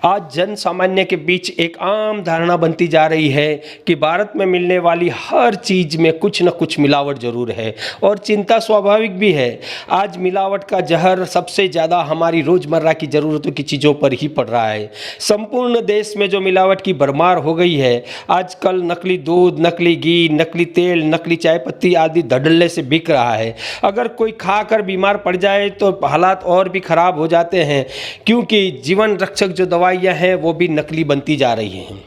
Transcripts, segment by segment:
आज जन सामान्य के बीच एक आम धारणा बनती जा रही है कि भारत में मिलने वाली हर चीज़ में कुछ न कुछ मिलावट जरूर है और चिंता स्वाभाविक भी है। आज मिलावट का जहर सबसे ज़्यादा हमारी रोज़मर्रा की ज़रूरतों की चीज़ों पर ही पड़ रहा है। संपूर्ण देश में जो मिलावट की भरमार हो गई है, आजकल नकली दूध, नकली घी, नकली तेल, नकली चाय पत्ती आदि धड़ल्ले से बिक रहा है। अगर कोई खाकर बीमार पड़ जाए तो हालात और भी खराब हो जाते हैं, क्योंकि जीवन रक्षक जो दवाइयाँ हैं वो भी नकली बनती जा रही हैं।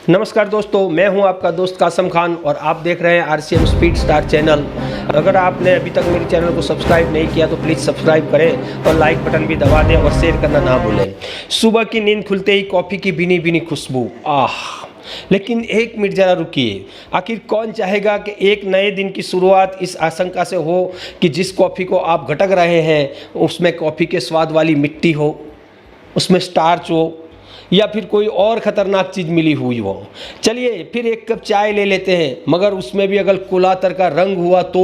नमस्कार दोस्तों, मैं हूं आपका दोस्त कासम खान और आप देख रहे हैं आरसीएम स्पीड स्टार चैनल। अगर आपने अभी तक मेरे चैनल को सब्सक्राइब नहीं किया तो प्लीज़ सब्सक्राइब करें और लाइक बटन भी दबा दें और शेयर करना ना भूलें। सुबह की नींद खुलते ही कॉफ़ी की भीनी भीनी खुशबू, लेकिन एक मिनट ज़रा रुकिए। आखिर कौन चाहेगा कि एक नए दिन की शुरुआत इस आशंका से हो कि जिस कॉफ़ी को आप घटक रहे हैं उसमें कॉफ़ी के स्वाद वाली मिट्टी हो, उसमें स्टार्च हो या फिर कोई और ख़तरनाक चीज़ मिली हुई हो। चलिए फिर एक कप चाय ले लेते हैं, मगर उसमें भी अगर कुलातर का रंग हुआ तो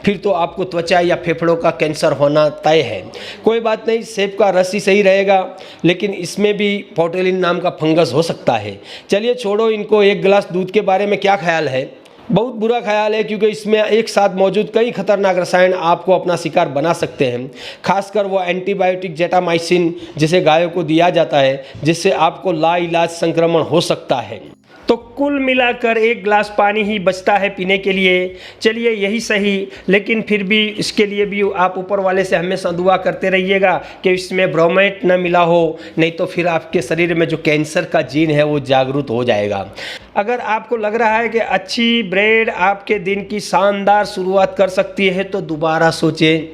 फिर तो आपको त्वचा या फेफड़ों का कैंसर होना तय है। कोई बात नहीं, सेब का रस ही सही रहेगा, लेकिन इसमें भी बोट्युलिन नाम का फंगस हो सकता है। चलिए छोड़ो इनको। एक गिलास दूध के बारे में क्या ख्याल है? बहुत बुरा ख्याल है, क्योंकि इसमें एक साथ मौजूद कई खतरनाक रसायन आपको अपना शिकार बना सकते हैं। खासकर वो एंटीबायोटिक जेटामाइसिन जिसे गायों को दिया जाता है, जिससे आपको लाइलाज संक्रमण हो सकता है। तो कुल मिलाकर एक गिलास पानी ही बचता है पीने के लिए। चलिए यही सही, लेकिन फिर भी इसके लिए भी आप ऊपर वाले से हमेशा दुआ करते रहिएगा कि इसमें ब्रोमेट न मिला हो, नहीं तो फिर आपके शरीर में जो कैंसर का जीन है वो जागरूक हो जाएगा। अगर आपको लग रहा है कि अच्छी ब्रेड आपके दिन की शानदार शुरुआत कर सकती है तो दोबारा सोचें।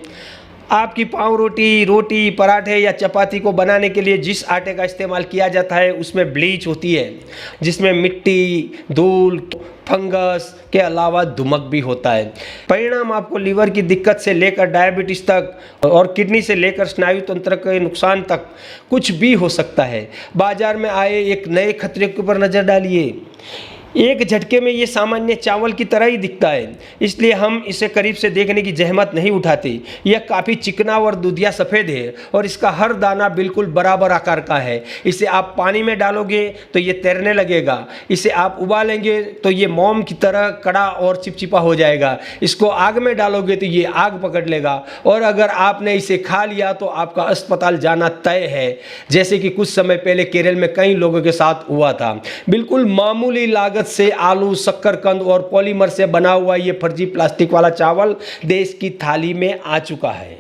आपकी पाव रोटी, पराठे या चपाती को बनाने के लिए जिस आटे का इस्तेमाल किया जाता है उसमें ब्लीच होती है, जिसमें मिट्टी, धूल, फंगस के अलावा दुमक भी होता है। परिणाम आपको लीवर की दिक्कत से लेकर डायबिटीज़ तक और किडनी से लेकर स्नायु तंत्र के नुकसान तक कुछ भी हो सकता है। बाजार में आए एक नए खतरे के ऊपर नज़र डालिए। एक झटके में ये सामान्य चावल की तरह ही दिखता है, इसलिए हम इसे करीब से देखने की जहमत नहीं उठाते। यह काफ़ी चिकना और दूधिया सफ़ेद है और इसका हर दाना बिल्कुल बराबर आकार का है। इसे आप पानी में डालोगे तो ये तैरने लगेगा, इसे आप उबालेंगे तो ये मोम की तरह कड़ा और चिपचिपा हो जाएगा, इसको आग में डालोगे तो ये आग पकड़ लेगा, और अगर आपने इसे खा लिया तो आपका अस्पताल जाना तय है, जैसे कि कुछ समय पहले केरल में कई लोगों के साथ हुआ था। बिल्कुल मामूली लागत से आलू, शक्करकंद और पॉलीमर से बना हुआ ये फर्जी प्लास्टिक वाला चावल देश की थाली में आ चुका है।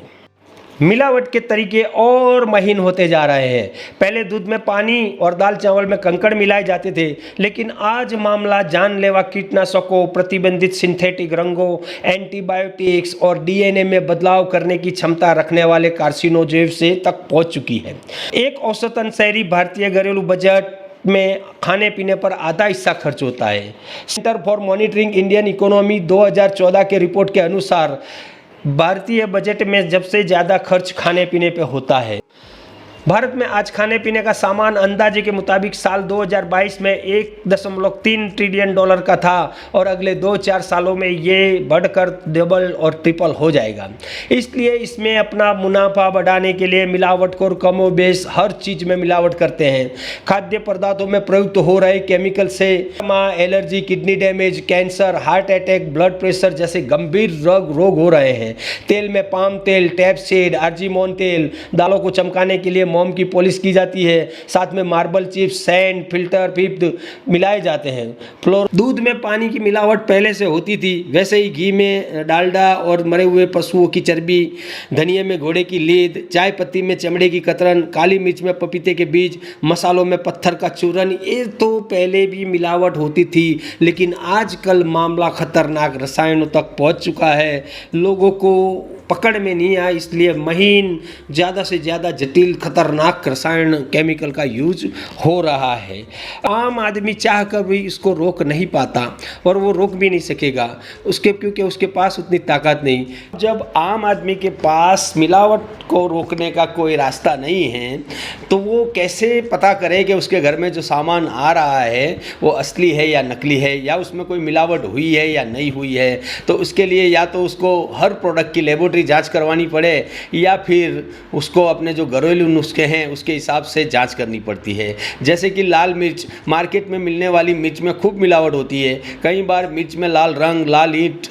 मिलावट के तरीके और महीन होते जा रहे हैं। पहले दूध में पानी और दाल चावल में कंकड़ मिलाए जाते थे, लेकिन आज मामला जानलेवा कीटनाशकों, प्रतिबंधित सिंथेटिक रंगों, एंटीबायोटिक्स और डीएनए में बदलाव करने की क्षमता रखने वाले कार्सिनोजेन से तक पहुंच चुकी है। एक औसतन शहरी भारतीय घरेलू बजट में खाने पीने पर आधा हिस्सा खर्च होता है। Centre for monitoring Indian economy 2014 के रिपोर्ट के अनुसार भारतीय बजट में सबसे ज़्यादा खर्च खाने पीने पे होता है। भारत में आज खाने पीने का सामान अंदाजे के मुताबिक साल 2022 में 1.3 ट्रिलियन डॉलर का था और अगले 2-4 सालों में ये बढ़कर डबल और ट्रिपल हो जाएगा। इसलिए इसमें अपना मुनाफा बढ़ाने के लिए मिलावटखोर कमोबेश हर चीज़ में मिलावट करते हैं। खाद्य पदार्थों में प्रयुक्त हो रहे केमिकल से allergy, kidney damage, cancer, heart attack, blood pressure जैसे गंभीर रोग हो रहे हैं। तेल में पाम तेल, टैपसीड, आर्जिमोन तेल, दालों को चमकाने के लिए मोम की पॉलिश की जाती है, साथ में मार्बल चिप्स, सैंड, फिल्टर, पिप्ड मिलाए जाते हैं। फ्लोर दूध में पानी की मिलावट पहले से होती थी, वैसे ही घी में डालडा और मरे हुए पशुओं की चर्बी, धनिये में घोड़े की लीद, चाय पत्ती में चमड़े की कतरन, काली मिर्च में पपीते के बीज, मसालों में पत्थर का चूरन, ये तो पहले भी मिलावट होती थी, लेकिन आजकल मामला खतरनाक रसायनों तक पहुंच चुका है। लोगों को पकड़ में नहीं आया, इसलिए महीन, ज़्यादा से ज़्यादा जटिल खतरनाक रसायन केमिकल का यूज हो रहा है। आम आदमी चाह कर भी इसको रोक नहीं पाता और वो रोक भी नहीं सकेगा क्योंकि उसके पास उतनी ताकत नहीं। जब आम आदमी के पास मिलावट को रोकने का कोई रास्ता नहीं है तो वो कैसे पता करे कि उसके घर में जो सामान आ रहा है वो असली है या नकली है, या उसमें कोई मिलावट हुई है या नहीं हुई है। तो उसके लिए या तो उसको हर प्रोडक्ट की लेबोरेटरी लेबोरेटरी जांच करवानी पड़े या फिर उसको अपने जो घरेलू नुस्खे हैं उसके हिसाब से जांच करनी पड़ती है। जैसे कि लाल मिर्च, मार्केट में मिलने वाली मिर्च में खूब मिलावट होती है। कई बार मिर्च में लाल रंग, लाल ईंट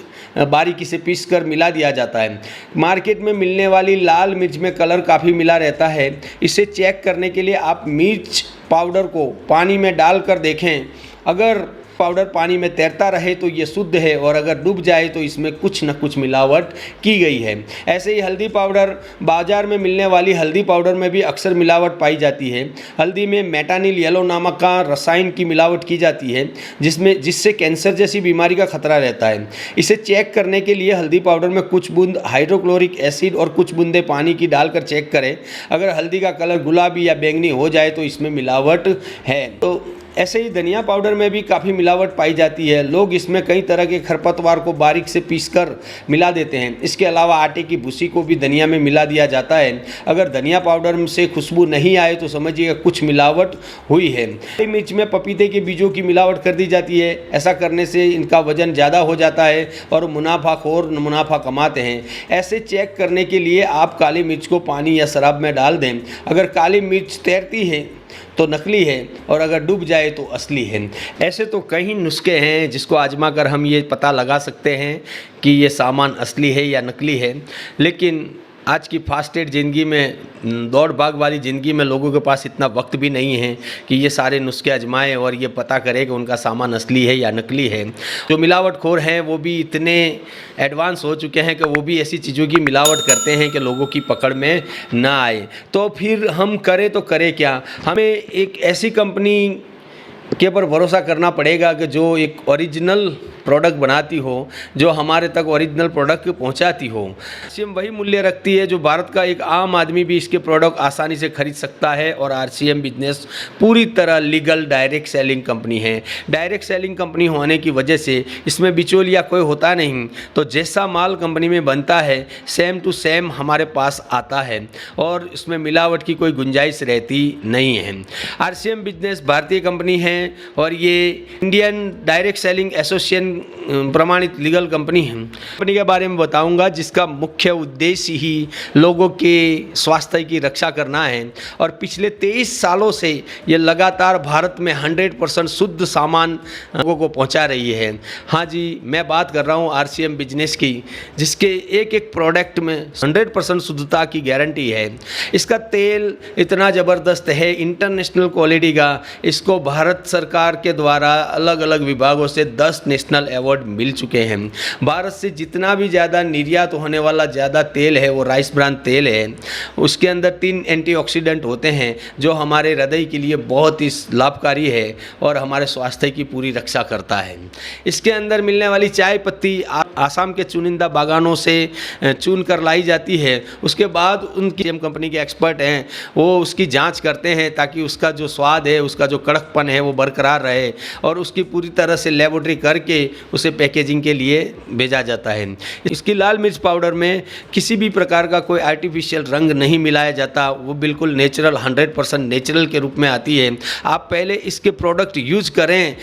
बारीकी से पीस कर मिला दिया जाता है। मार्केट में मिलने वाली लाल मिर्च में कलर काफ़ी मिला रहता है। इसे चेक करने के लिए आप मिर्च पाउडर को पानी में डालकर देखें। अगर पाउडर पानी में तैरता रहे तो ये शुद्ध है और अगर डूब जाए तो इसमें कुछ न कुछ मिलावट की गई है। ऐसे ही हल्दी पाउडर, बाज़ार में मिलने वाली हल्दी पाउडर में भी अक्सर मिलावट पाई जाती है। हल्दी में मेटानिल येलो नामक का रसायन की मिलावट की जाती है जिससे कैंसर जैसी बीमारी का खतरा रहता है। इसे चेक करने के लिए हल्दी पाउडर में कुछ बूंद हाइड्रोक्लोरिक एसिड और कुछ बूंदे पानी की डालकर चेक करें। अगर हल्दी का कलर गुलाबी या बैंगनी हो जाए तो इसमें मिलावट है। तो ऐसे ही धनिया पाउडर में भी काफ़ी मिलावट पाई जाती है। लोग इसमें कई तरह के खरपतवार को बारीक से पीसकर मिला देते हैं। इसके अलावा आटे की भूसी को भी धनिया में मिला दिया जाता है। अगर धनिया पाउडर से खुशबू नहीं आए तो समझिएगा कुछ मिलावट हुई है। मिर्च में पपीते के बीजों की मिलावट कर दी जाती है। ऐसा करने से इनका वजन ज़्यादा हो जाता है और मुनाफाखोर मुनाफा कमाते हैं। ऐसे चेक करने के लिए आप काली मिर्च को पानी या शराब में डाल दें। अगर काली मिर्च तैरती है तो नकली है और अगर डूब जाए तो असली है। ऐसे तो कई नुस्खे हैं जिसको आजमा कर हम ये पता लगा सकते हैं कि ये सामान असली है या नकली है। लेकिन आज की फास्टेड ज़िंदगी में, दौड़ भाग वाली ज़िंदगी में लोगों के पास इतना वक्त भी नहीं है कि ये सारे नुस्खे आजमाएं और ये पता करें कि उनका सामान असली है या नकली है। जो मिलावटखोर हैं वो भी इतने एडवांस हो चुके हैं कि वो भी ऐसी चीज़ों की मिलावट करते हैं कि लोगों की पकड़ में ना आए। तो फिर हम करें तो करें क्या? हमें एक ऐसी कंपनी के ऊपर भरोसा करना पड़ेगा कि जो एक ओरिजिनल प्रोडक्ट बनाती हो, जो हमारे तक ओरिजिनल प्रोडक्ट पहुंचाती हो। आरसीएम वही मूल्य रखती है जो भारत का एक आम आदमी भी इसके प्रोडक्ट आसानी से खरीद सकता है। और आरसीएम बिजनेस पूरी तरह लीगल डायरेक्ट सेलिंग कंपनी है। डायरेक्ट सेलिंग कंपनी होने की वजह से इसमें बिचौलिया कोई होता नहीं। तो जैसा माल कंपनी में बनता है सेम टू सेम हमारे पास आता है और इसमें मिलावट की कोई गुंजाइश रहती नहीं है। आरसीएम बिजनेस भारतीय कंपनी है और ये इंडियन डायरेक्ट सेलिंग एसोसिएशन प्रमाणित लीगल कंपनी है। कंपनी के बारे में बताऊंगा जिसका मुख्य उद्देश्य ही लोगों के स्वास्थ्य की रक्षा करना है और पिछले 23 सालों से ये लगातार भारत में 100% शुद्ध सामान लोगों को पहुंचा रही है। हाँ जी, मैं बात कर रहा हूँ आरसीएम बिजनेस की, जिसके एक एक प्रोडक्ट में 100% शुद्धता की गारंटी है। इसका तेल इतना ज़बरदस्त है, इंटरनेशनल क्वालिटी का। इसको भारत सरकार के द्वारा अलग अलग विभागों से 10 नेशनल अवार्ड मिल चुके हैं। भारत से जितना भी ज़्यादा निर्यात होने वाला ज़्यादा तेल है वो राइस ब्रान तेल है। उसके अंदर 3 एंटीऑक्सीडेंट होते हैं जो हमारे हृदय के लिए बहुत ही लाभकारी है और हमारे स्वास्थ्य की पूरी रक्षा करता है। इसके अंदर मिलने वाली चाय पत्ती आसाम के चुनिंदा बागानों से चुन कर लाई जाती है। उसके बाद उनकी कंपनी के एक्सपर्ट हैं वो उसकी जांच करते हैं ताकि उसका जो स्वाद है, उसका जो कड़कपन है वो बरकरार रहे और उसकी पूरी तरह से लेबोरेटरी करके उसे पैकेजिंग के लिए भेजा जाता है। इसकी लाल मिर्च पाउडर में किसी भी प्रकार का कोई आर्टिफिशियल रंग नहीं मिलाया जाता। वो बिल्कुल नेचुरल, 100% नेचुरल के रूप में आती है। आप पहले इसके प्रोडक्ट यूज करें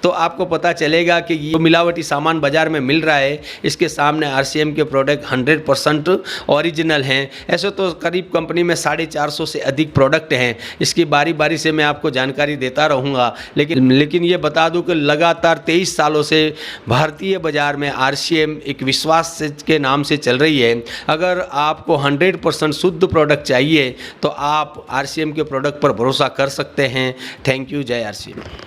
तो आपको पता चलेगा कि ये मिलावटी सामान बाज़ार में मिल रहा है, इसके सामने आरसीएम के प्रोडक्ट 100% ओरिजिनल हैं। ऐसे तो करीब कंपनी में 450 से अधिक प्रोडक्ट हैं। इसकी बारी बारी से मैं आपको जानकारी देता रहूँगा, लेकिन ये बता दूं कि लगातार 23 सालों से भारतीय बाज़ार में आरसीएम एक विश्वास के नाम से चल रही है। अगर आपको 100% शुद्ध प्रोडक्ट चाहिए तो आप आरसीएम के प्रोडक्ट पर भरोसा कर सकते हैं। Thank you. जय आरसीएम।